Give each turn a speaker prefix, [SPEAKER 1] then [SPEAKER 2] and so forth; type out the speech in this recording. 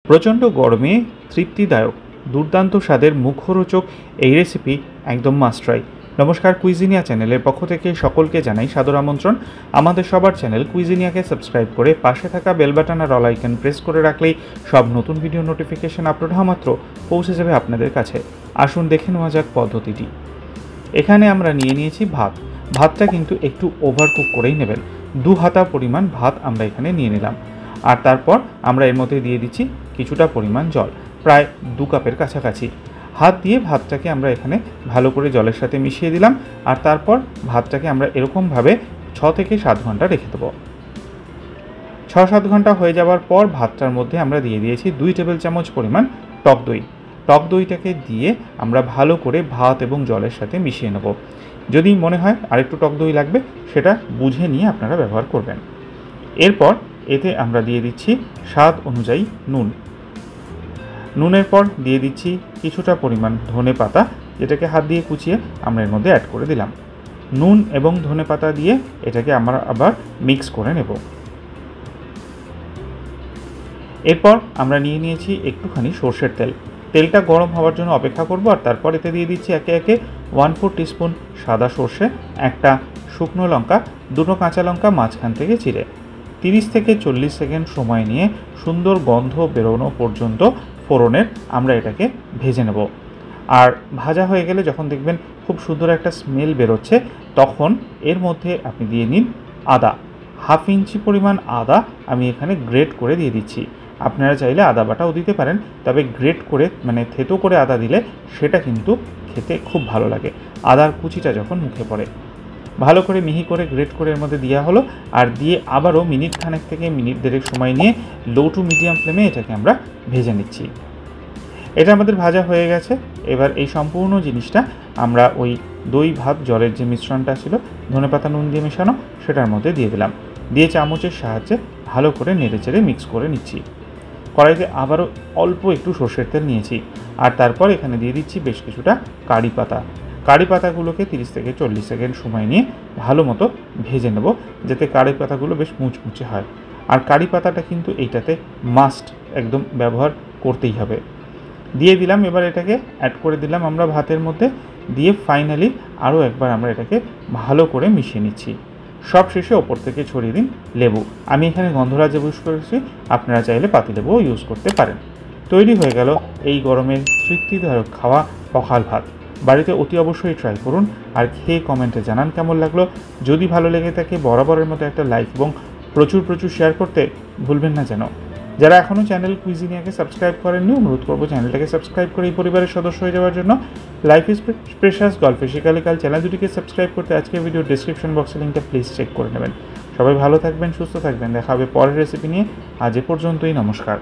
[SPEAKER 1] প্রচণ্ড গরমে তৃপ্তিদায়ক দুর্দান্ত স্বাদের মুখরোচক এই রেসিপি একদম মাস্ট ট্রাই। নমস্কার, কুইজিনিয়া চ্যানেলের পক্ষ থেকে সকলকে জানাই সাদর আমন্ত্রণ। আমাদের সবার চ্যানেল কুইজিনিয়াকে সাবস্ক্রাইব করে পাশে থাকা বেল বাটন আর অল আইকন প্রেস করে রাখলেই সব নতুন ভিডিও নোটিফিকেশন আপলোড হওয়া মাত্র পৌঁছে যাবে আপনাদের কাছে। আসুন দেখে নেওয়া যাক পদ্ধতিটি। এখানে আমরা নিয়ে নিয়েছি ভাতটা কিন্তু একটু ওভারকুক করেই নেবেন। 2 হাতা পরিমাণ ভাত আমরা এখানে নিয়ে নিলাম, আর তারপর আমরা এর মধ্যে দিয়ে দিচ্ছি কিছুটা পরিমাণ জল, প্রায় 2 কাপের কাছাকাছি। হাত দিয়ে ভাতটাকে আমরা এখানে ভালো করে জলের সাথে মিশিয়ে দিলাম, আর তারপর ভাতটাকে আমরা এরকমভাবে 6 থেকে 7 ঘন্টা রেখে দেবো। 6-7 ঘন্টা হয়ে যাওয়ার পর ভাতটার মধ্যে আমরা দিয়ে দিয়েছি 2 টেবিল চামচ পরিমাণ টক দই। টক দইটাকে দিয়ে আমরা ভালো করে ভাত এবং জলের সাথে মিশিয়ে নেব। যদি মনে হয় আরেকটু টক দই লাগবে, সেটা বুঝে নিয়ে আপনারা ব্যবহার করবেন। এরপর এতে আমরা দিয়ে দিচ্ছি স্বাদ অনুযায়ী নুনের পর দিয়ে দিচ্ছি কিছুটা পরিমাণ ধনে পাতা, যেটাকে হাত দিয়ে কুচিয়ে আমরা এর মধ্যে অ্যাড করে দিলাম। নুন এবং ধনে পাতা দিয়ে এটাকে আমরা আবার মিক্স করে নেব। এরপর আমরা নিয়ে নিয়েছি একটুখানি সর্ষের তেলটা গরম হওয়ার জন্য অপেক্ষা করব, আর তারপর এতে দিয়ে দিচ্ছি একে একে 1/4 টিস্পুন সাদা সর্ষে, একটা শুকনো লঙ্কা, 2টো কাঁচা লঙ্কা মাঝখান থেকে চিড়ে। 30 থেকে 40 সেকেন্ড সময় নিয়ে সুন্দর গন্ধ বেরোনো পর্যন্ত ফোড়নের আমরা এটাকে ভেজে নেব। আর ভাজা হয়ে গেলে যখন দেখবেন খুব সুন্দর একটা স্মেল বেরোচ্ছে, তখন এর মধ্যে আপনি দিয়ে নিন আদা। 1/2 ইঞ্চি পরিমাণ আদা আমি এখানে গ্রেট করে দিয়ে দিচ্ছি। আপনারা চাইলে আদা বাটাও দিতে পারেন, তবে গ্রেট করে মানে থেতো করে আদা দিলে সেটা কিন্তু খেতে খুব ভালো লাগে। আদার কুচিটা যখন মুখে পড়ে ভালো করে মিহি করে গ্রেট করে এর মধ্যে দেওয়া হলো, আর দিয়ে আবারও মিনিট খানেক থেকে মিনিট দেড়েক সময় নিয়ে লো টু মিডিয়াম ফ্লেমে এটাকে আমরা ভেজে নিচ্ছি। এটা আমাদের ভাজা হয়ে গেছে। এবার এই সম্পূর্ণ জিনিসটা আমরা ওই দই ভাত জলের যে মিশ্রণটা ছিল ধনেপাতা নুন দিয়ে মেশানো, সেটার মধ্যে দিয়ে দিলাম। দিয়ে চামচের সাহায্যে ভালো করে নেড়েচেড়ে মিক্স করে নিচ্ছি। কড়াইতে আবারও অল্প একটু সর্ষের তেল নিয়েছি, আর তারপর এখানে দিয়ে দিচ্ছি বেশ কিছুটা কারি পাতাগুলোকে 30 থেকে 40 সেকেন্ড সময় নিয়ে ভালো মতো ভেজে নেব, যাতে কারি পাতাগুলো বেশ মুচমুচে হয়। আর কারি পাতাটা কিন্তু এইটাতে মাস্ট একদম ব্যবহার করতেই হবে। দিয়ে দিলাম। এবার এটাকে অ্যাড করে দিলাম আমরা ভাতের মধ্যে, দিয়ে ফাইনালি আরও একবার আমরা এটাকে ভালো করে মিশিয়ে নিচ্ছি। সব শেষে ওপর থেকে ছড়িয়ে দিন লেবু। আমি এখানে গন্ধরাজ লেবু ইউজ করেছি, আপনারা চাইলে পাতিলেবুও ইউজ করতে পারেন। তৈরি হয়ে গেল এই গরমের তৃপ্তিদায়ক খাওয়া পখাল ভাত। বাড়িতে অতি অবশ্যই ট্রাই করুন, আর খেয়ে কমেন্টে জানান কেমন লাগলো। যদি ভালো লেগে থাকে বরাবরের মতো একটা লাইক এবং প্রচুর শেয়ার করতে ভুলবেন না যেন। যারা এখনও চ্যানেল কুইজিনিয়াকে সাবস্ক্রাইব করেননি, অনুরোধ করবো চ্যানেলটাকে সাবস্ক্রাইব করে এই পরিবারের সদস্য হয়ে যাওয়ার জন্য। লাইফ ইজ প্রেশাস, গল্পে শিকালে কাল চ্যানেল দুটিকে সাবস্ক্রাইব করতে আজকের ভিডিও ডেসক্রিপশন বক্সে লিঙ্কটা প্লিজ চেক করে নেবেন। সবাই ভালো থাকবেন, সুস্থ থাকবেন। দেখা হবে পরের রেসিপি নিয়ে। আজ এ পর্যন্তই, নমস্কার।